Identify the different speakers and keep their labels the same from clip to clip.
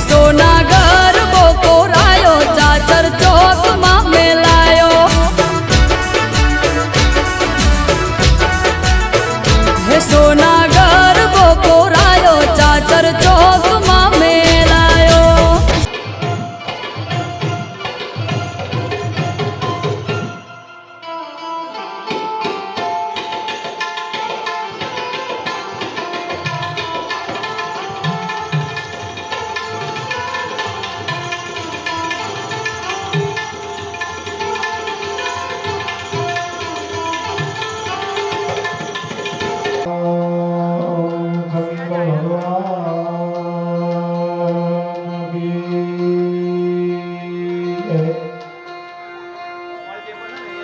Speaker 1: સોના ગરબો કોરાયો ચાચર ચોકમાં મેલાયો હે સોના ગરબો કોરાયો ચાચર ચોકમાં મેલાયો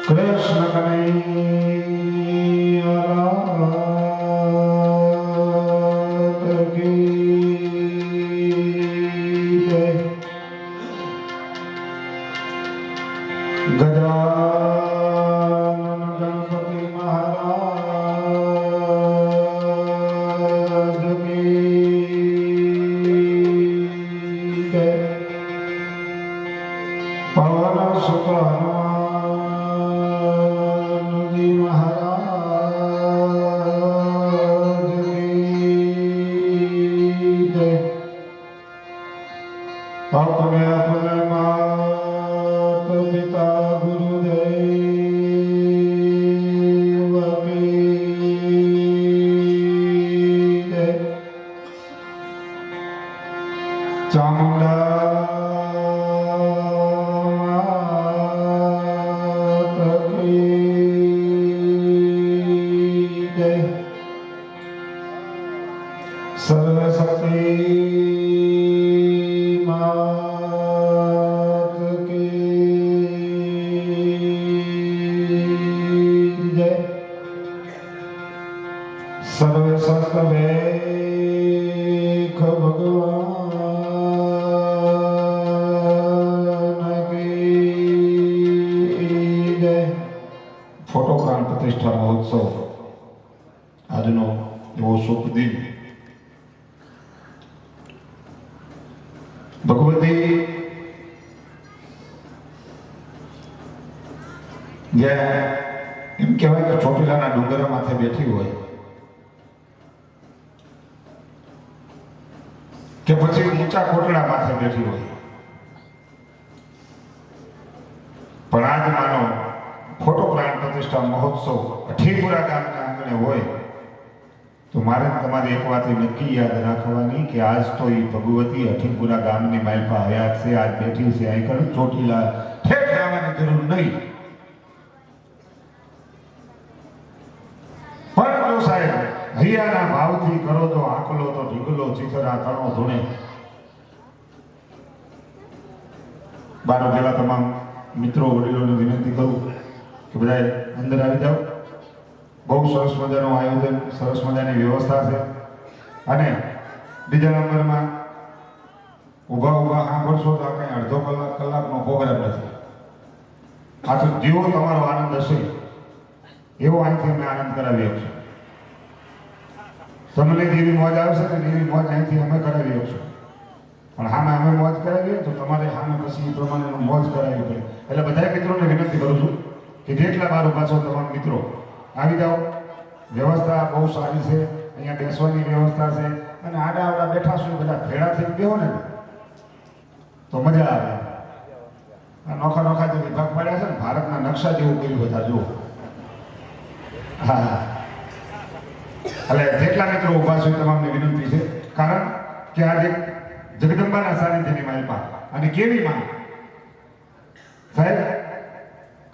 Speaker 2: कृष्ण कन्हैया की जय। गजानन गणपति महाराज की जय। पवन सुत अपने अपने मात पिता गुरुदेव की जय। चामुंडा मात की जय। सर्वशक्ति मात की जय। सर्वशक्त देख भगवान की जय। फोटो प्राण प्रतिष्ठा महोत्सव આજનો એવો શુભ દિન ભગવતી જે એમ કહેવાય કે ચોટીલાના ડુંગરા માથે બેઠી હોય કે પછી ઊંચા કોટડા માથે બેઠી હોય પણ આજ માનો ફોટો પ્રાણ પ્રતિષ્ઠા મહોત્સવ અઠીપુરા ગામના આંગણે હોય તો મારે તમારી એક વાત નક્કી યાદ રાખવાની કે આજ તો એ ભગવતી અઠીપુરા ગામની માલપા હયાત છે, આજ બેઠી છે, અહીં કરું ચોટીલા ઠેક જવાની જરૂર નહીં. પણ જો સાહેબ હૈયાના ભાવથી કરો તો આકલો તો ઢીકલો ચીથરા તણો ધૂણે. બારો જેવા તમામ મિત્રો વડીલોને વિનંતી કરું કે બધા અંદર આવી જાઓ. બહુ સરસ મજાનું આયોજન, સરસ મજાની વ્યવસ્થા છે અને બીજા નંબરમાં ઊભા ઊભા સાંભળશો તો કંઈ અડધો કલાકનો પ્રોગ્રામ નથી. આ તો જેવો તમારો આનંદ હશે એવો અહીંથી અમે આનંદ કરાવી શકશું. તમને જેવી મોજ આવશે ને એવી મોજ અહીંથી અમે કરાવી શકશું. પણ સામે અમે મોજ કરાવીએ તો તમારે સામે પછી એ પ્રમાણેનું મોજ કરાવવી પડે. એટલે બધા મિત્રોને વિનંતી કરું છું કે જેટલા મારું પાછો તમામ મિત્રો આવી જાઓ. વ્યવસ્થા બહુ સારી છે, અહીંયા બેસવાની વ્યવસ્થા છે અને આડા આવડા બેઠા છું બધા ભેળા થઈને બેહો ને તો મજા આવે. આ નોખા નોખા જે વિભાગ પડ્યા છે ને ભારતના નકશા જેવું કર્યું બધા જુઓ. હા, એટલે જેટલા મિત્રો ઊભા છે તમામને વિનંતી છે, કારણ કે આજે જગદંબાના સાનિધ્યની માલપા અને કેવી માં સાહેબ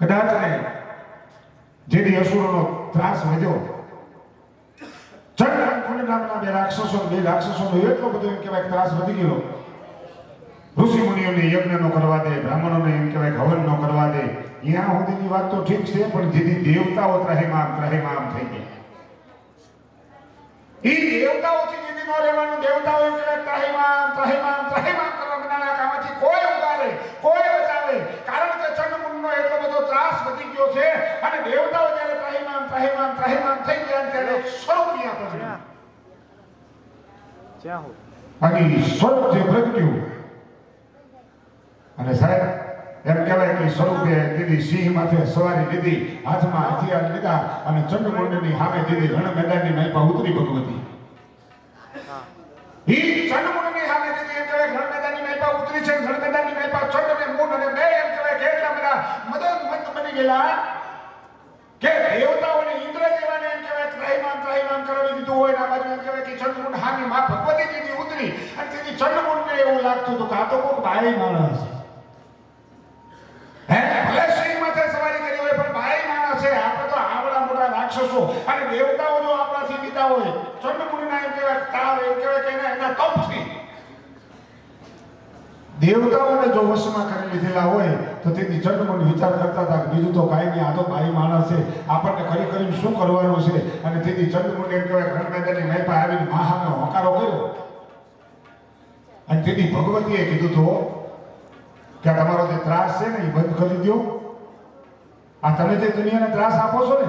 Speaker 2: કદાચ ને જેથી અસુરોનો ત્રાસ વધ્યો, ચંડ નામના બે રાક્ષસોનો એટલો બધો એમ કહેવાય ત્રાસ વધી ગયો. ઋષિ મુનિઓને યજ્ઞ નો કરવા દે, બ્રાહ્મણોને એમ કહેવાય હવન નો કરવા દે. અહીંયા સુધીની વાત તો ઠીક છે, પણ જેથી દેવતાઓ ત્રાહિમામ થઈ ગયા. એ દેવતાઓથી જેથી ન રહેવાનું, દેવતાઓ એમ કહેવાય ત્રાહિમામ કરવા બનાના કામથી કોઈ ઉગારે, કોઈ બચાવે. કારણ કે ચંડમુંડનો એટલો બધો ત્રાસ વધી ગયો છે અને દેવતાઓ જ્યારે ત્રાહિમામ થઈ ગયા ત્યારે સ્વરૂપ અહીંયા પહોંચ્યા. અને સ્વરૂપ જે પ્રગટ્યું અને સાહેબ એમ કહેવાય કે સ્વરૂપે દીદી સિંહ માથે સવારી લીધી, હાથમાં હથિયાર લીધા અને ચંડમુંડની સામે દીદી રણ મેદાનની માલપા ઉતરી ભગવતી. ઈ ચંડમુંડની સામે દીદી એમ કહેવાય રણ મેદાનની માલપા ઉતરી છે. રણ મેદાનની માલપા ચંડ અને મુંડ અને બે એમ કહેવાય કે એટલા બધા મદનમંત બની ગયેલા કે દેવતાઓને ઇન્દ્ર જેવાને એમ કહેવાય ત્રાહિમામ કરાવી દીધું હોય. આ બાજુ એમ કહેવાય કે ચંડમુંડ સામે માં ભગવતી દીદી ઉતરી અને દીદી ચંડમુંડને એવું લાગતું હતું કે આ તો કોઈક બાઈ માણસ છે. ભલે સિંહ માથે સવારી કરી હોય પણ બાઈ માણસ છે. આપણે તો આવડા મોટા રાક્ષસો અને દેવતાઓ જો આપણાથી બીતા હોય, ચંડમુંડના એમ કહેવાય તાવ એમ કહેવાય કે એના તપથી દેવતાઓને જો વશમાં કરી લીધેલા હોય તો તેથી ચંડમુંડ વિચાર કરતા હતા કે બીજું તો કાંઈ નહીં, આ તો બાઈ માણસ છે, આપણને કરીને શું કરવાનું છે. અને તેથી ચંડમુંડ એમ કહેવાય રણ મેદાનની માલપા આવીને મહાનો હોકારો કર્યો અને તેથી ભગવતીએ કીધું તો કે તમારો જે ત્રાસ છે ને એ બંધ કરી દો. આ તમે જે દુનિયાને ત્રાસ આપો છો ને,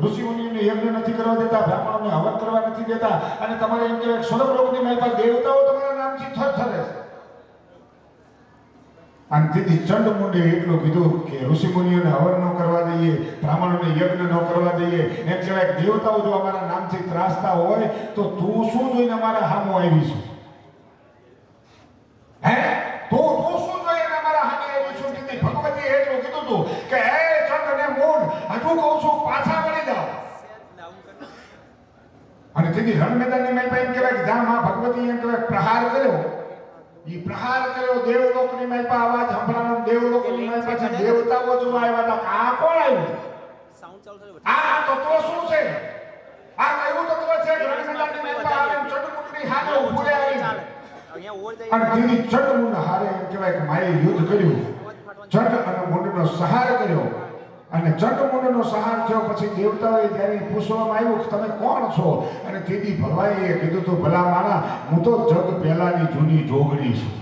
Speaker 2: ઋષિ મુનિઓને યજ્ઞ નથી કરવા દેતા, બ્રાહ્મણોને હવન કરવા નથી દેતા અને તમારે એમ કહેવાય સ્વર્ગલોકની માલપા દેવતાઓ તમારા નામથી થરથરે છે. અને તેથી ચંડમુંડે એટલું કીધું કે ઋષિ મુનિઓને હવન ન કરવા દઈએ, બ્રાહ્મણોને યજ્ઞ ન કરવા દઈએ. એમ કહેવાય દેવતાઓ જો અમારા નામથી ત્રાસતા હોય તો તું શું જોઈને અમારા સામું આવી છું? હે તું શું જોઈને અમારા સામે આવી છું? તેથી ભગવતીએ એટલું કીધું હતું કે હે ચંડ અને મુંડ, હજુ કહું છું પાછા વળી જાઓ. અને તેથી રણ મેદાનની માલપા એમ કહેવાય કે જ્યાં માં ભગવતી એમ કહેવાય પ્રહાર કર્યો, ઈ પ્રહાર કર્યો દેવલોકની માલપા અવાજ સંભળાનો. દેવલોકની માલપા છે દેવતાઓ જોવા આવ્યા હતા. આ કોણ આવ્યું? આ તો શું છે? આ કયું તત્વ છે? રણ મેદાનની માલપા આવીને ચંડમુંડની સામે ઊભું રહી અને તેની ચંડમુંડ હારે એમ કહેવાય કે માએ યુદ્ધ કર્યું. ચંડ અને મુંડનો સહાર કર્યો અને ચંડમુંડનો સહાર થયો પછી દેવતાઓએ જ્યારે પૂછવામાં આવ્યું કે તમે કોણ છો? અને તેથી ભગવાને કીધું તો ભલા માણા, હું તો જગ પહેલાની જૂની જોગણી છું.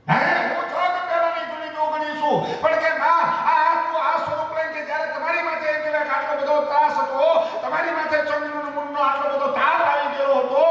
Speaker 2: હે હું જગ પહેલાની જૂની જોગણી છું. પણ કે ના, આ સ્વરૂપ લઈને કે જ્યારે તમારી માથે એમ કહેવાય આટલો બધો ત્રાસ હતો, તમારી માથે ચંડ મુંડનો આટલો બધો તાપ આવી ગયો હતો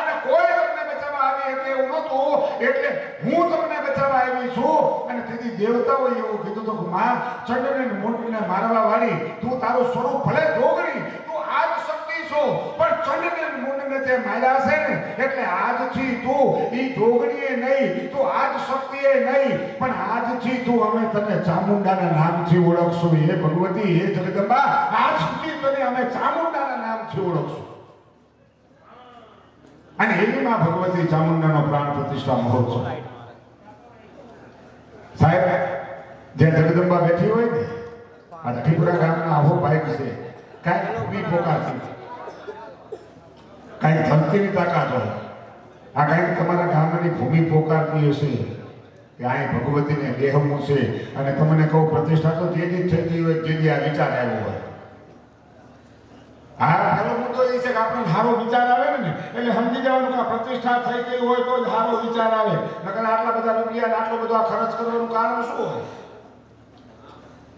Speaker 2: અને કોઈ તમને બચાવવા આવી એટલે એવું નહોતું, એટલે હું તમને બચાવવા આવી છું. અને તેથી દેવતાઓએ એવું કીધું તો માં ચંડને મુંડને મારવા વાળી, તું તારું સ્વરૂપ ભલે જોગણી, તું આજ શક્તિ છો, પણ ચંડને મુંડને તે માર્યા છે ને એટલે આજથી તું ઈ જોગણીએ નહીં, તું આજ શક્તિએ નહીં, પણ આજથી તું અમે તને ચામુંડાના નામથી ઓળખશું. હે ભગવતી, હે જગદંબા, આજથી તને અમે ચામુંડાના નામથી ઓળખશું. અને એવીમાં ભગવતી ચામુંડાનો પ્રાણ પ્રતિષ્ઠા મહોત્સવ. સાહેબ જે જગદંબા બેઠી હોય ને, આ ઠીપરા ગામના આવો બાઈક છે, કાંઈક ભૂમિ પોકારતી, કાંઈક ધરતીની તાકાત હોય, આ કાંઈક તમારા ગામની ભૂમિ પોકારતી હશે કે અહીં ભગવતીને દેહમું છે. અને તમને કહું પ્રતિષ્ઠા તો જે દી થઈ ગઈ હોય જે દી આ વિચાર આવ્યો હોય. હા, પેલો મુદ્દો એ છે કે આપણે સારો વિચાર આવે ને એટલે સમજી જવાનું કે પ્રતિષ્ઠા થઈ ગઈ હોય તો જ સારો વિચાર આવે. નકર આટલા બધા રૂપિયા આટલો બધો ખર્ચ કરવાનું કારણ શું હોય?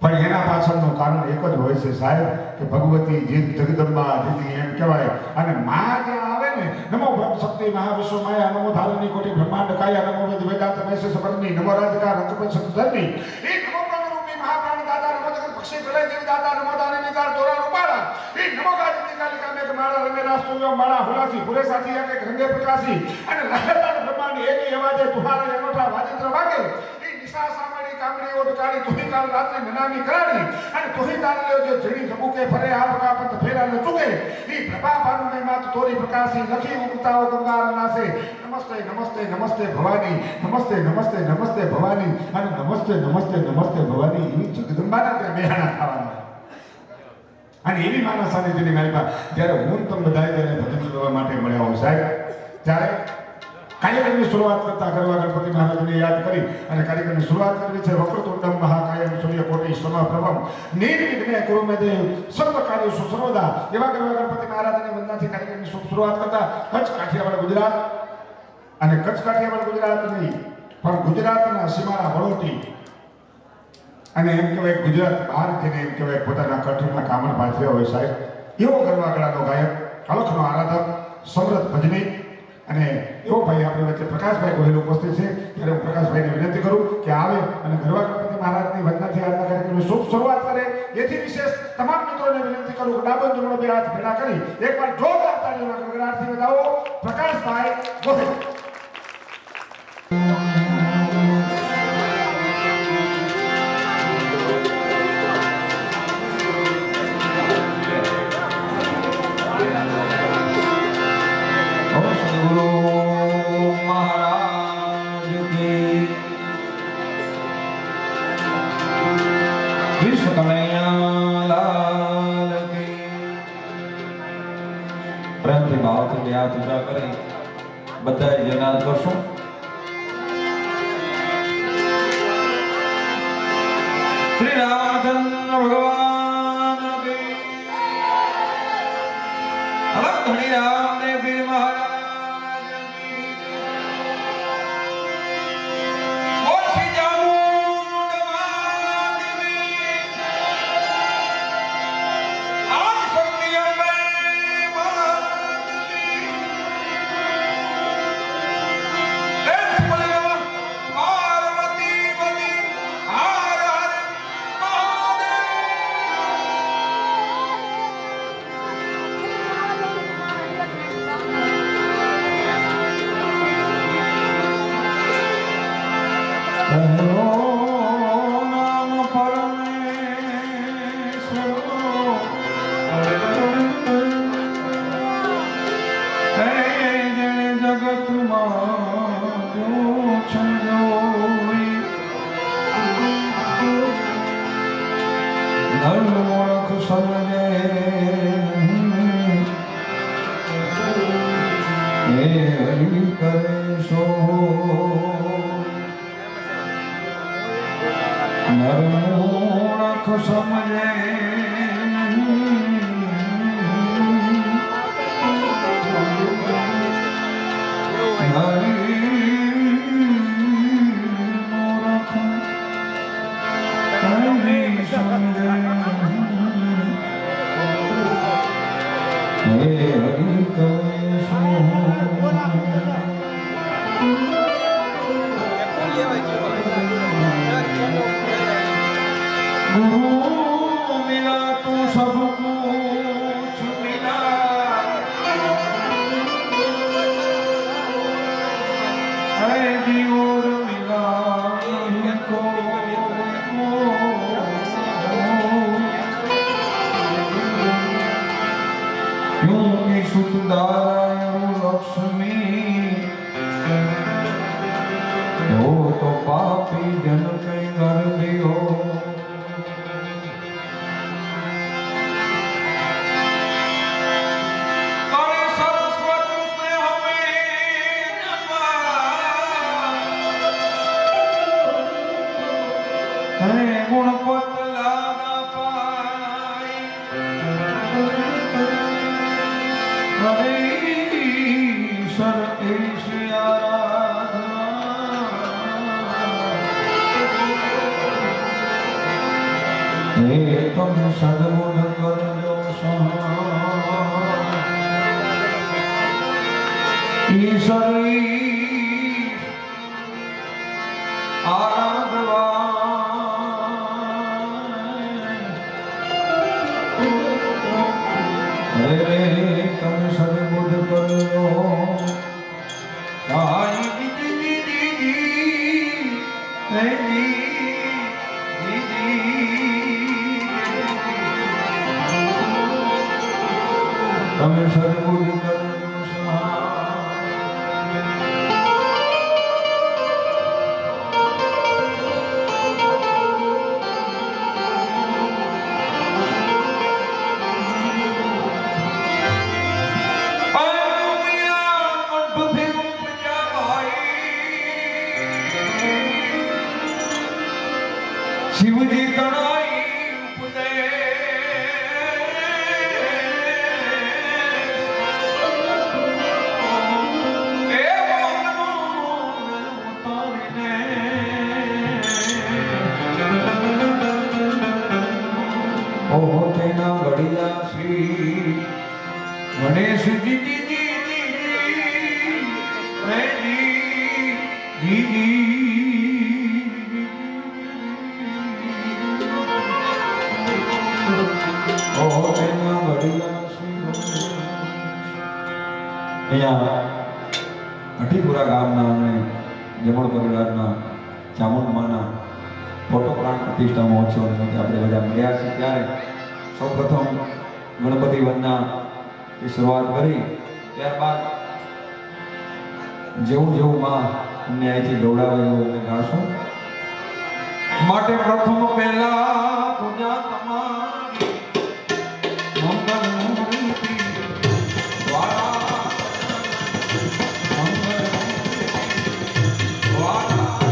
Speaker 2: પણ એના પાછળનું કારણ એક જ હોય છે સાહેબ કે ભગવતી જે જગદંબા દીદી એમ કહેવાય. અને માં જ્યાં આવે ને, નમો બ્રહ્મ શક્તિ મહાવિશ્વ માયા, નમો ધારણી કોટી બ્રહ્માંડ કાયા, નમો વેદ વેદાંત મેષ સબરની, નમો રાજકાર અંકપત સતધરની, એ નમો પ્રાણરૂપી મહાપ્રાણ દાતા, નમો જગત પક્ષી પ્રલય જીવ દાતા, નમો દાને નિદાન તોરા રૂપાળા, એ નમો ગાજની કાલિકા મેઘ માળા, રમેરા સ્તુલ્યો માળા હુલાસી ભૂરે સાથી આકે રંગે પ્રકાશી, અને લહેરદાર બ્રહ્માંડ એકી અવાજે તુહારે અનોઠા વાજિત્ર વાગે, એ નિશા સામળી કામડી ઓટકારી, તુહી કાલ રાત્રે નનામી કરાડી, અને તુહી તાલ્યો જે જડી જબુકે ફરે આપકા પંથ ફેરા ન ચૂકે, એ પ્રભા ભાનુ મે માત તોરી પ્રકાશી, લખી ઉગતાઓ ગંગાર નાસે, નમસ્તે નમસ્તે નમસ્તે ભવાની, નમસ્તે નમસ્તે નમસ્તે ભવાની, અને નમસ્તે નમસ્તે નમસ્તે ભવાની. એવી જગદંબાના ત્યાં બેહાણા થવાના. અને એવી માનસ સાનિધ્યની માલિકા જ્યારે હું તમે બધા ત્યારે ભજન કરવા માટે મળ્યા હોય સાહેબ, ત્યારે કાર્યક્રમની શરૂઆત કરતા કરવા ગણપતિ મહારાજને યાદ કરી અને કાર્યક્રમની શરૂઆત કરવી છે. વક્રતુંડમ મહાકાયમ સૂર્યકોટિ સમપ્રભમ નિર્વિઘ્ને કુરુ મે દેવ સર્વ કાર્યેષુ સર્વદા, એવા કરવા ગણપતિ મહારાજની વંદનાથી કાર્યક્રમની શરૂઆત કરતા કચ્છ કાઠિયાવાડ ગુજરાત, અને કચ્છ કાઠિયાવાડ ગુજરાત નહીં પણ ગુજરાતના સીમાડા વડોટી અને એમ કહેવાય ગુજરાત બહાર જઈને એમ કહેવાય પોતાના કઠના કામણ પાથર્યા હોય સાહેબ, એવો ગરબા ગળાનો ગાયક, અલખનો આરાધક, સમૃદ્ધ ભજની અને એવો ભાઈ આપણી વચ્ચે પ્રકાશભાઈ ગોહિલ ઉપસ્થિત છે. ત્યારે હું પ્રકાશભાઈને વિનંતી કરું કે આવે ડાબો જમણો બે હાથ ભેગા કરી એકવાર જોરદાર તાળીઓના ગગડાટથી વધાવો પ્રકાશભાઈ ગોહિલ.
Speaker 3: પ્રેમથી ભાવથી બે હાથ ઊંચા કરી બધાએ જયનાદ કરશું. શ્રી રામચંદ્ર ભગવાન કી જય. ધણી રામદેવ પીર મહારાજ કી જય. બોલ શ્રી ચામુંડ માતની આજ શક્તિ અંબે નરમૂળખ સમજે તમે સદબુદ્ધ કરજો ઈશ્વરી આરાધવા તમે સદબુદ્ધ કરજો તમે સદબુદ્ધ કરજો શિવજી તણાઈ તેના ઘડિયા શ્રી ગણેશજી અહીંયા અઢીપુરા ગામના અને જમણ પરિવારના ચામુંડમાના ફોટો પ્રાણ પ્રતિષ્ઠા મહોત્સવ નિમિત્તે આપણે બધા મળ્યા છીએ ત્યારે સૌપ્રથમ ગણપતિ વંદનાથી શરૂઆત કરી ત્યારબાદ જેવું જેવું માં અમને અહીંથી દોડાવે એવું અમે ગાશું માટે પ્રથમ પહેલા પૂજા તમારી મંગલ મૂર્તિ વાળા મંગલ મૂર્તિ વાળા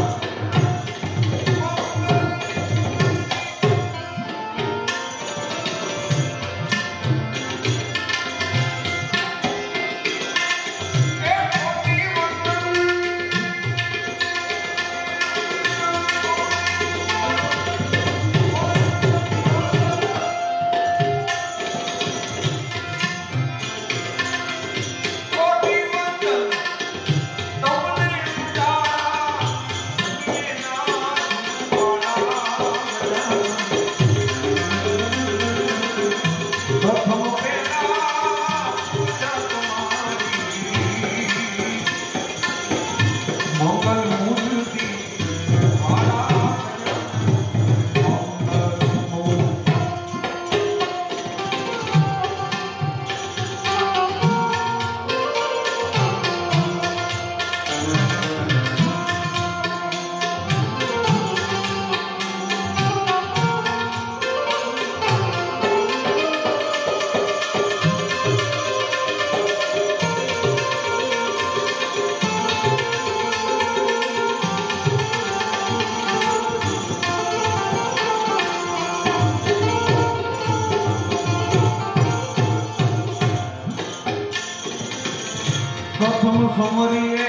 Speaker 3: પ્રથમ સમરીએ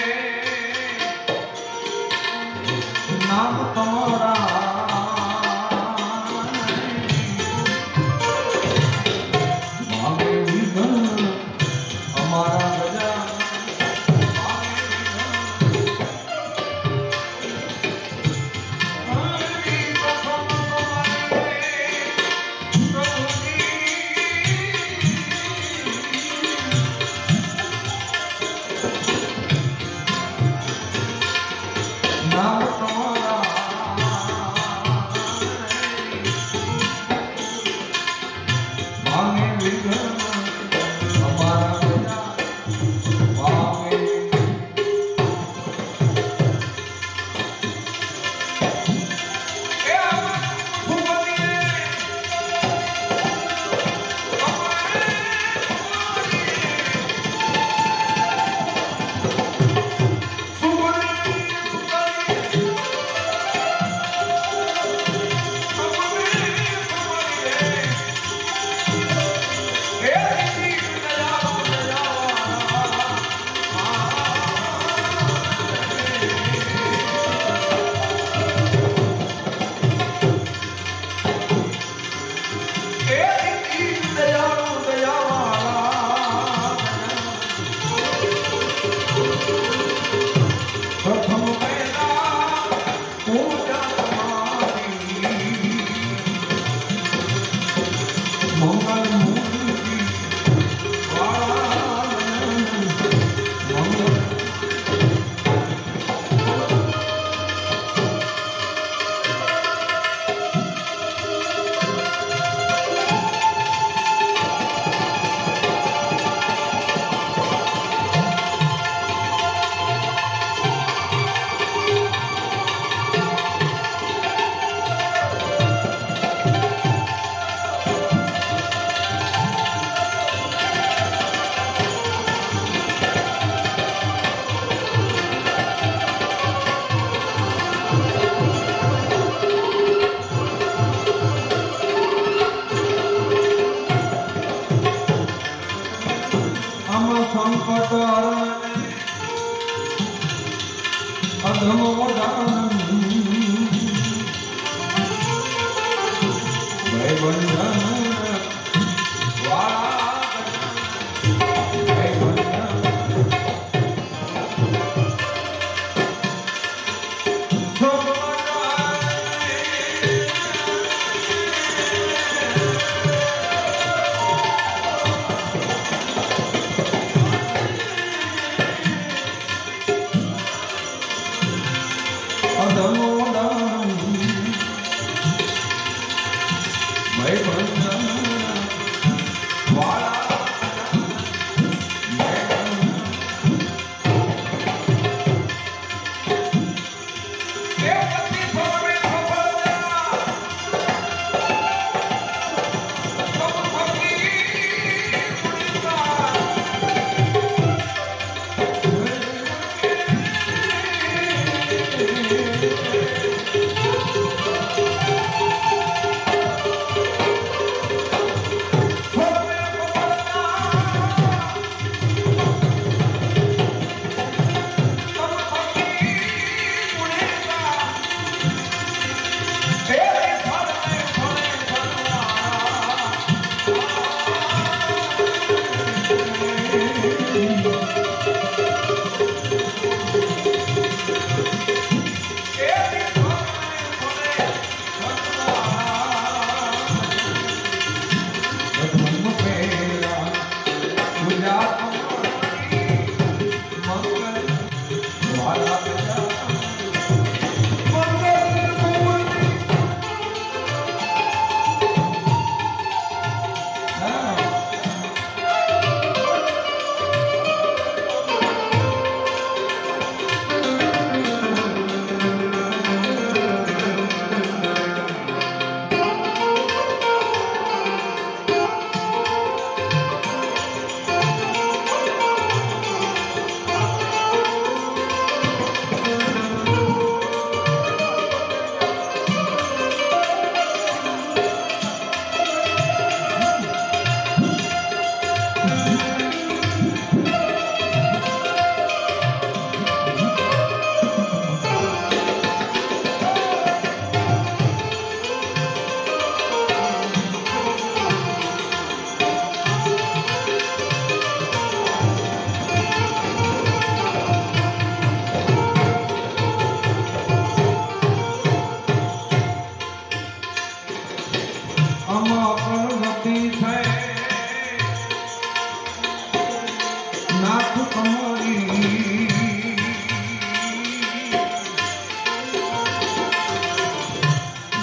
Speaker 3: નામ તમારા માગે વિઘ્ન અમારા ગજા નામ તમારા માગે વિઘ્ન અમારા ગજા માગે પ્રથમ પહેલા પૂજા તમારી મંગલ મૂર્તિ વાળા મંગલ સંકટ અધમ ઉદાન ભયબંધન વાળા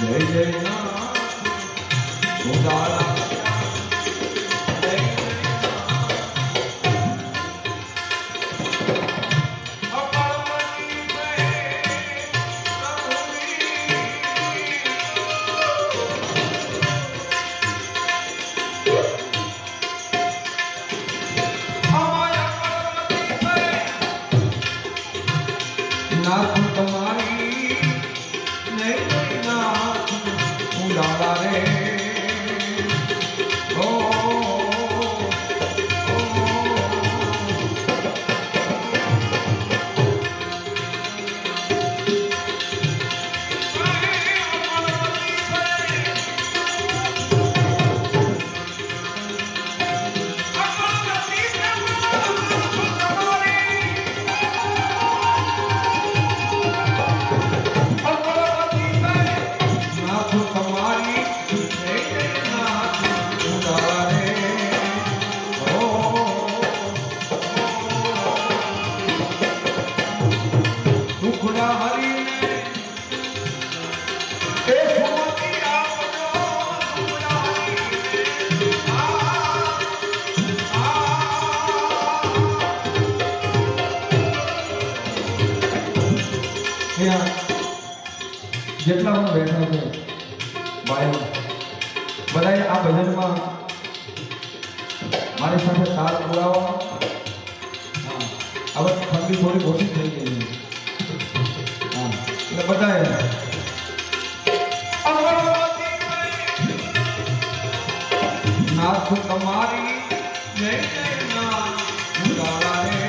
Speaker 3: જય જય નાથ ઉદારા જય જય નાથ તમારી નહીં નાથ ઉડાડા રે ઓ નાથ તમારી નહીં નાથ ઉડાડા રે ઓ દુખડા હરીને એ સુમતી આપજો દુખડા હરીને જેટલા પણ બેઠા છે ભાઈ બધાએ આ ભજનમાં મારી સાથે તાલ પુરાવો. હા હવે ઠંડી થોડી ઓછી થઈ ગઈ છે. હા એટલે બધાએ નાથ તમારી જય જય નાથ ઉડાડા રે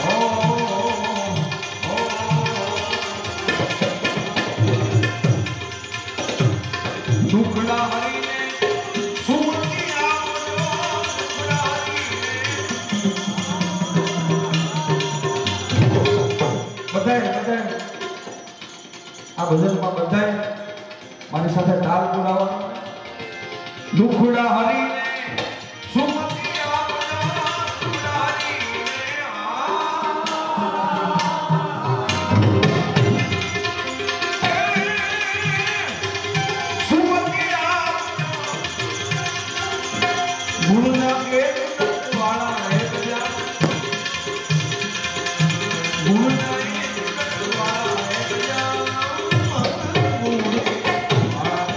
Speaker 3: ઓ દુખડા હરીને સુમતી આપજો દુખડા હરીને બધાએ આ ભજનમાં બધાએ મારી સાથે તાલ પુરાવો. દુખડા હરીને સુમતી આપજો દુખડા ગુણના એક વાળા હે ગજા ગુણના એક વાળા હે ગજા ગુણ વાળા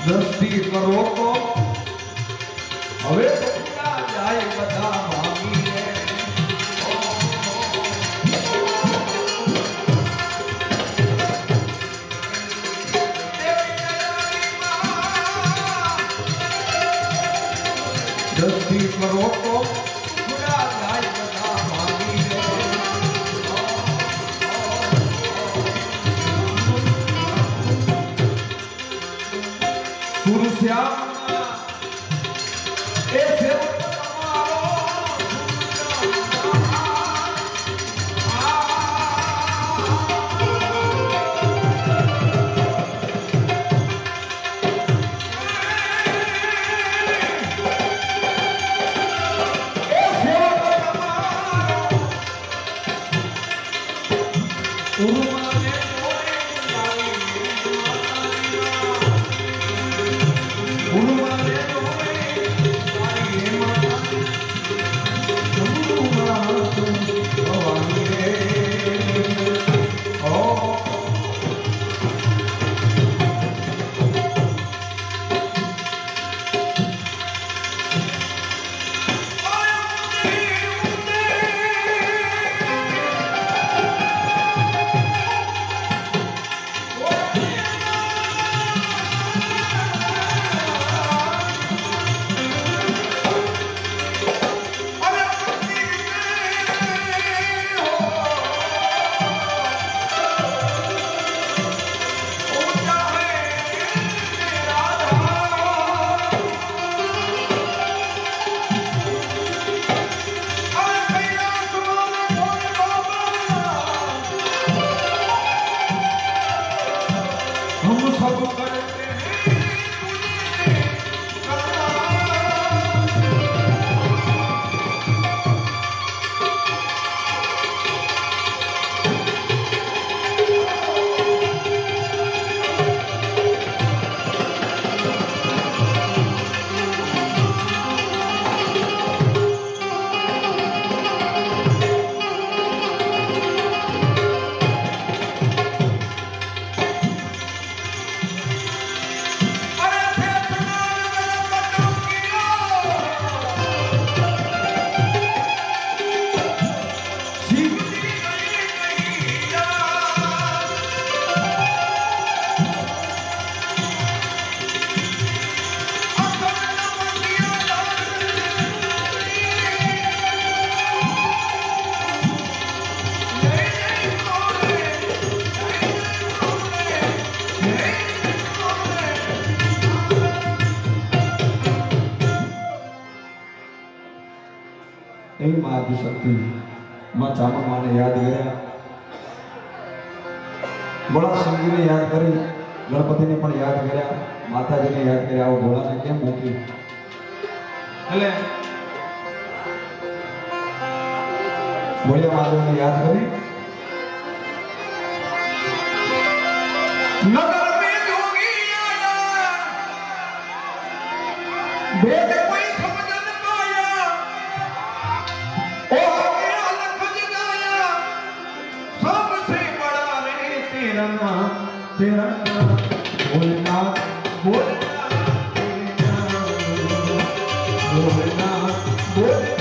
Speaker 3: દ્રષ્ટિ કરો તો હવે તો ક્યાં જાય બધા ભાગી રે. દ્રષ્ટિ કરો તો ક્યાં જાય બધા ભાગી રે. સુરશ્યામ એ સેવક તમારો એ માં આદિશક્તિ માં ચામુંડાને યાદ કર્યા, ભોળા શંકરને યાદ કરી, ગણપતિને પણ યાદ કર્યા, માતાજીને યાદ કર્યા. આવો ભોળાને કેમ મૂકી? એટલે ભોળિયા મહાદેવને યાદ કરી નગર में जोगी आया, भेद कोई समझ न पाया, ओ हमें अलग जगाया, सबसे बड़ा रे तेरा नाम बोलना बोलना बोलना बोलना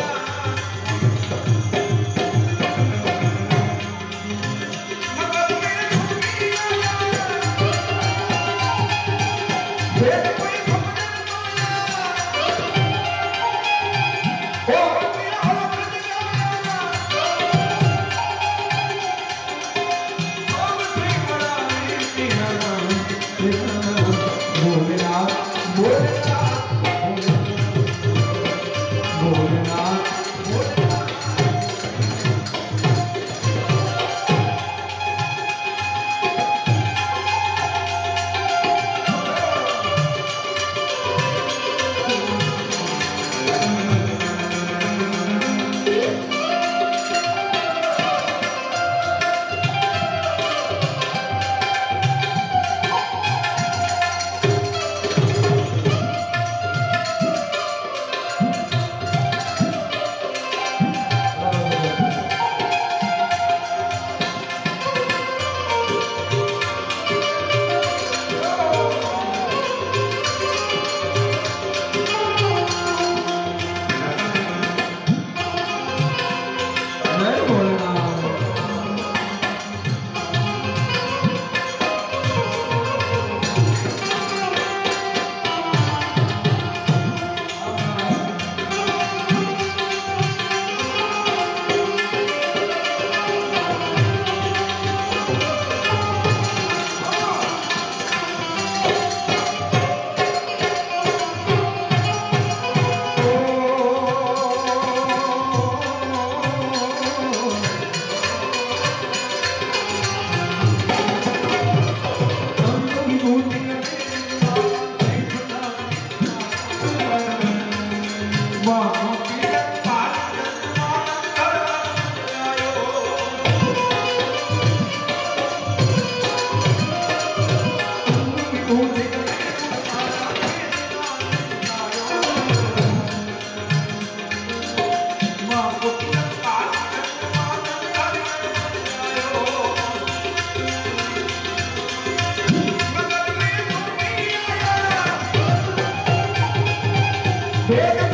Speaker 3: ભોલેનાથ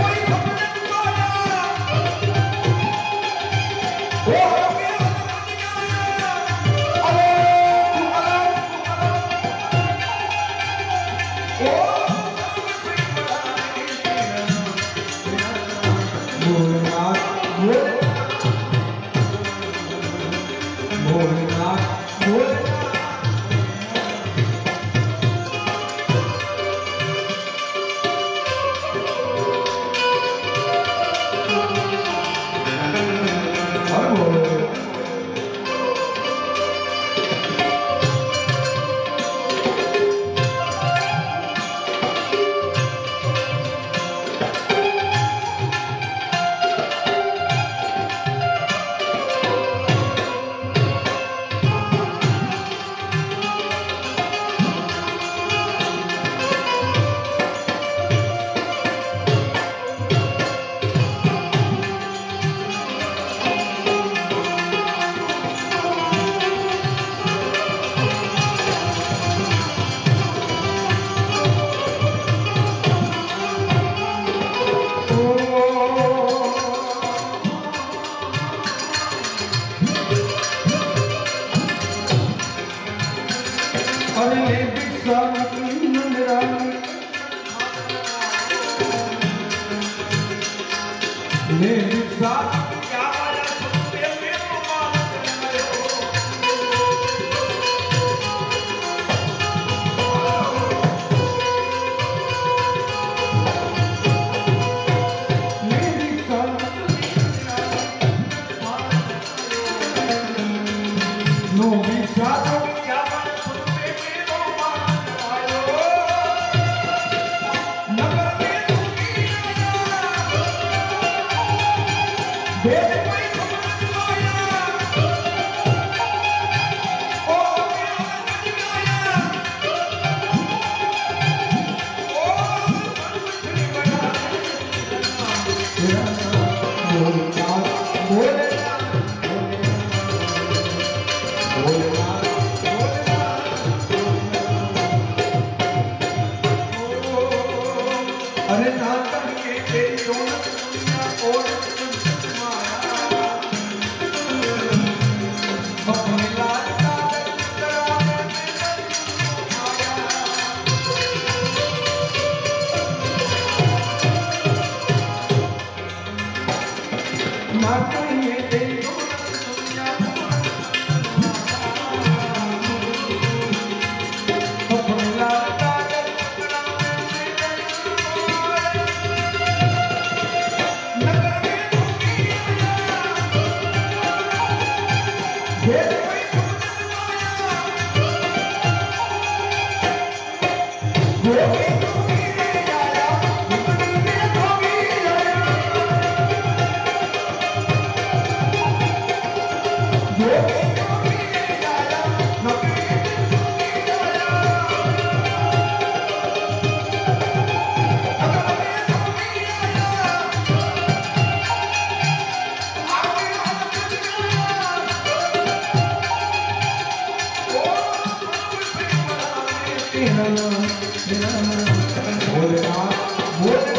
Speaker 3: ભોલેનાથ